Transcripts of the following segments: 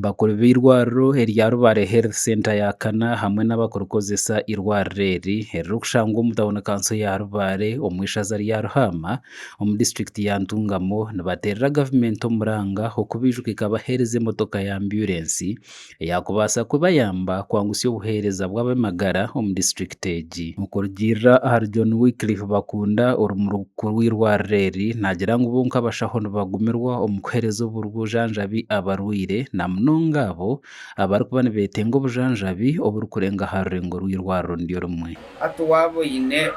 bakuru b'irwariro erya Rubare Health Center yakana hamwe n'abakurukozesa irwariro eri erikushangwa omu town council ya Rubare omu ishaza rya Ruhama omu district ya Ntungamo nibaterera gavumenti omuranga okubijuka ikabahereza emotoka ya ambulance eyakubaasa kubayamba kwangusya obuheereza bw'ab'amagara omu district egi. Mukurugirira ahari John Wycliffe Bakunda orumu rukuru rw'irwariro eri nagira ngu bonka abashaho nibagumirwa omu kuhereza obujanjabi abarwaire na munonga abo abarikuba nibeetenga obujanjabi oburikurenga aha rurengo rw'irwariro niryo rimwe. Hati waaba oine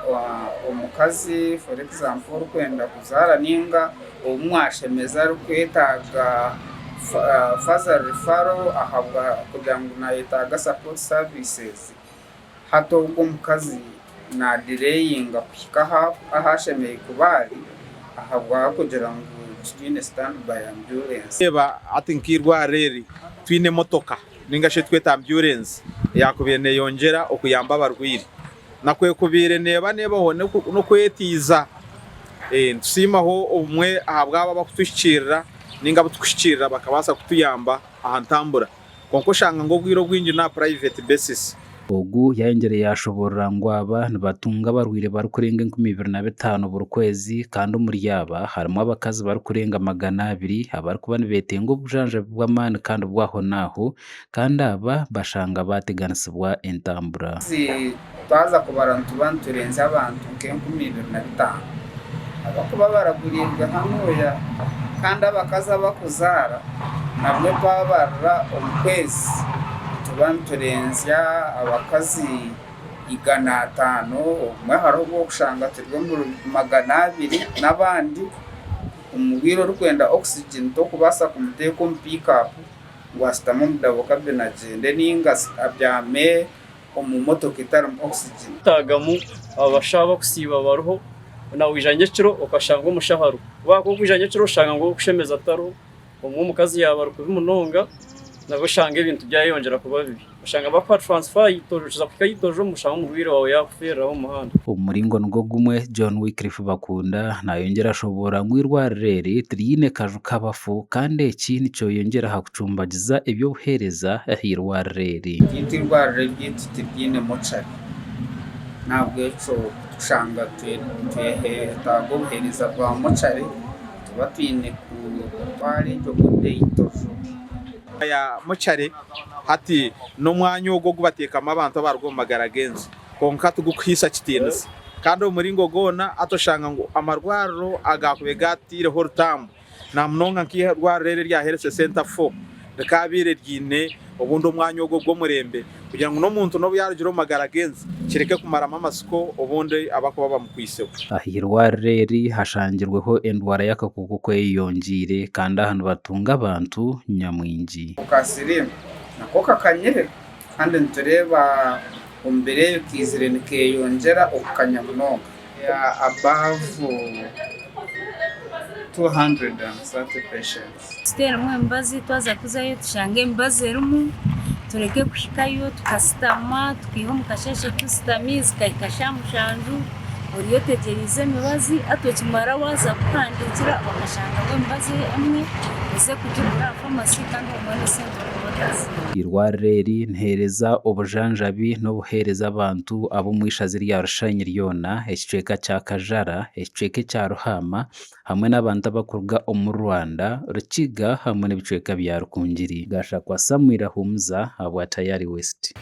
omukazi for example orikwenda kuzaara ninga omwashemeza arikwetaaga further referral ahabwa kugira ngu nayetaaga support services, hati ogwo omukazi nadireyinga kuhika ahashemeye kuba ari ahabwa kugira ngu twine standby ambulance. Eba ati nk'irwariro eri twine motoka ningashi tweta ambulance yakubiire neyongera okuyamba abarwaire nakwekubire nebaho nokwetiiza ntusiimaho obumwe ahabwabo abakutushyikirira ninga abatushyikirira bakabaasa kutuyamba aha ntambura konka oshanga ngu obwire obwingi na private basis. Ogu yayongereye yashoborera ngu aba nibatunga abarwaire barikurenga 25,000 buri kwezi kandi omuri aba harimu abakazi barikurenga 200 abarikuba nibeetenga obujanjabi bw'amaani kandi bwaho naaho kandi aba bashanga bateganisibwa entambura. Twaza kubara nituba niturenza abantu nke-25 abakuba baragurirwa hanuya kandi abakazi abakuzaara nabwe twabarra omu kwezi tuba niturenzya abakazi 150 omwe hariho obwokushanga turi omu 200 n'abandi omubwire orikwenda oxygen tokubaasa kumuteeka omu pick-up ngu ashutame omu double cabin agyende ninga abyame omu motoka etarimu oxygen. Taagamu abashaho bakusiiba bariho nawe ijanja ekiro okashanga omushaharu waako okwijanja ekiro oshanga ngu okushemeza atariho omwe omukazi yaaba arikubi munonga nabo oshanga ebintu byayongera kuba bibi oshanga bakuha transfer yitojo kiza kuhika yitojo omushanga omurwaire wawe yakuferraho omu muhanda. Omuringo nigwo gumwe John Wycliffe Bakunda nayongera ashobora ngu irwariro eri tiriine kaju k'abafu kandi eki nikyoyongera aha kucumbagiza eby'obuheereza aha irwariro eri. Irwariro ryaitu tiriine mochari nabwo ekyo tushanga twetaaga obuheereza bwa mochari tuba twine kutwara egyo kude yitojo ya mochari hati n'omwanya ogwo gubateekamu abantu abaruga omu magara genzi konka tugukuhisa kitiinisa kandi omuringo goona atoshanga ngu amarwariro agakuba gatiireho rutambo na munonga nk'irwariro eri rya Health Center 4 rikabiire ryine obundi omwanya ogwo gw'omurembe kugira ngu n'omuntu nobu yarugira omu magara genzi kireke kumaramu amasiko obundi abakuba bamukwiseho. Aha irwariro eri hashangirweho endwara y'akakooko kweyongiire kandi aha nibatunga abantu nyamwingi. Kasirimu nako kakanyire kandi nitureeba omumbere eyo kiizire nikeyongera okukanya munonga above 230 patients. Tuteeremu emibazi twaza kuzayo tushange emibazi erimu tureke kuhikayo tukasitama tukiha omu kasheshe tusitami zikahika shamushanju oriyo otegyereize emibazi atokimara waza kuhandikira okashanga emibazi emwe eze kugirira famasi kandi omwe n'esente orikubotazi. Irwariro eri niheereza obujanjabi n'obuheereza abantu ab'omu ishaza rya Rushanyi ryona ekicweka kya Kajara ekicweka ekya Ruhama hamwe n'abantu abakuruga omu Rwanda Rukiga hamwe n'ebicweka bya Rukungiri. Gashakwa Samuel Ahumuza habwa Tayari West.